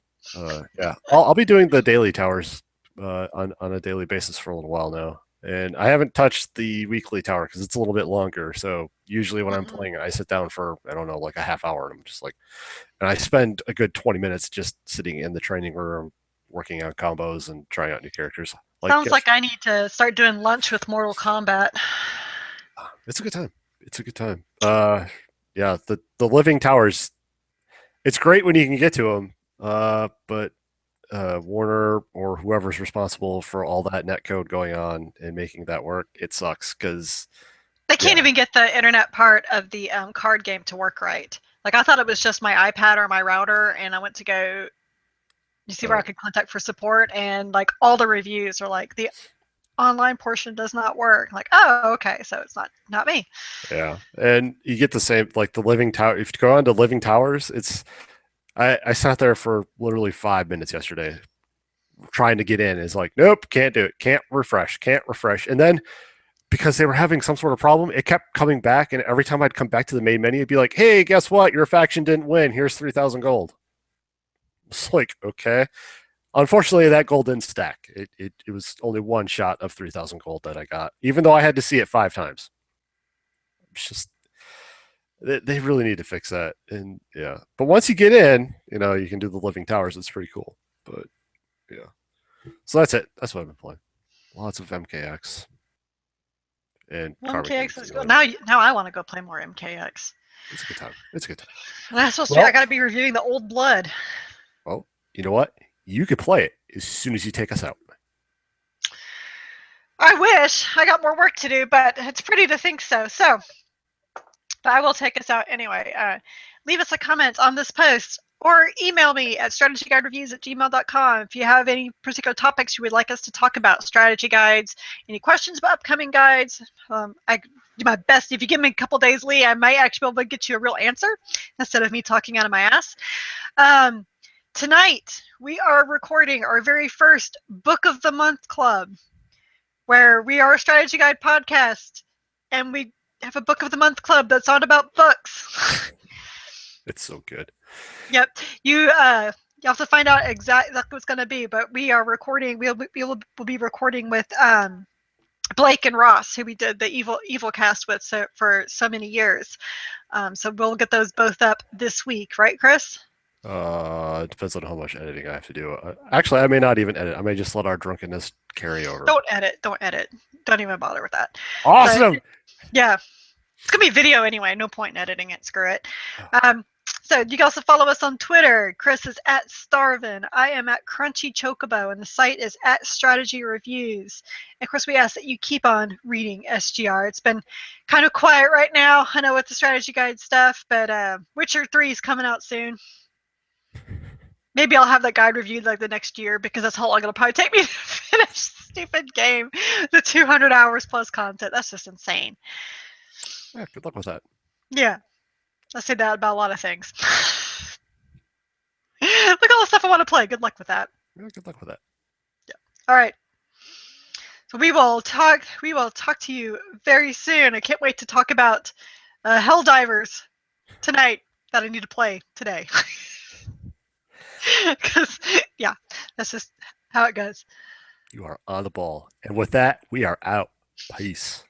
yeah, I'll be doing the daily towers on a daily basis for a little while now. And I haven't touched the weekly tower because it's a little bit longer. So usually when I'm playing, I sit down for, I don't know, like a half hour. And I'm just like, and I spend a good 20 minutes just sitting in the training room, working on combos and trying out new characters. Sounds like I need to start doing lunch with Mortal Kombat. It's a good time. It's a good time. Yeah, the living towers, it's great when you can get to them. But Warner or whoever's responsible for all that net code going on and making that work, it sucks because they can't even get the internet part of the card game to work right. Like I thought it was just my iPad or my router, and I went to go see where I could contact for support, and like all the reviews are like the online portion does not work. I'm like, oh, okay, so it's not me. Yeah, and you get the same like the living tower. If you go on to living towers, it's I sat there for literally 5 minutes yesterday trying to get in. It's like, nope, can't do it. Can't refresh. And then because they were having some sort of problem, it kept coming back. And every time I'd come back to the main menu, it'd be like, hey, guess what? Your faction didn't win. Here's 3,000 gold. It's like, okay. Unfortunately, that gold didn't stack. It was only one shot of 3,000 gold that I got, even though I had to see it 5 times. It's just, they really need to fix that. And yeah, but once you get in, you can do the living towers. It's pretty cool. But yeah, so that's it. That's what I've been playing. Lots of MKX and MKX is good. Now I want to go play more MKX. It's a good time. It's a good time. And that's supposed to be, I got to be reviewing the Old Blood. Well, you know what? You could play it as soon as you take us out. I wish. I got more work to do, but it's pretty to think so. But I will take us out anyway. Leave us a comment on this post or email me at strategyguidereviews@gmail.com if you have any particular topics you would like us to talk about, strategy guides, any questions about upcoming guides. I do my best. If you give me a couple days, Lee, I might actually be able to get you a real answer instead of me talking out of my ass. Tonight, we are recording our very first Book of the Month Club, where we are a strategy guide podcast, and we have a Book of the Month Club that's all about books. It's so good. Yep. You have to find out exactly what it's going to be, but we are recording. We'll be recording with Blake and Ross, who we did the evil cast with for so many years. So we'll get those both up this week, right, Chris? It depends on how much editing I have to do. Actually, I may not even edit. I may just let our drunkenness carry over. Don't edit. Don't even bother with that. Awesome. But, yeah. It's going to be video anyway. No point in editing it. Screw it. So you can also follow us on Twitter. Chris is at Starvin. I am at Crunchy Chocobo, and the site is at Strategy Reviews. And of course, we ask that you keep on reading SGR. It's been kind of quiet right now, I know, with the strategy guide stuff, but Witcher 3 is coming out soon. Maybe I'll have that guide reviewed like the next year because that's how long it'll probably take me to finish the stupid game. The 200 hours plus content. That's just insane. Yeah, good luck with that. Yeah. I say that about a lot of things. Look at all the stuff I want to play. Good luck with that. Yeah, good luck with that. Yeah. All right. So we will talk to you very soon. I can't wait to talk about Helldivers tonight that I need to play today. Because, yeah, that's just how it goes. You are on the ball. And with that, we are out. Peace.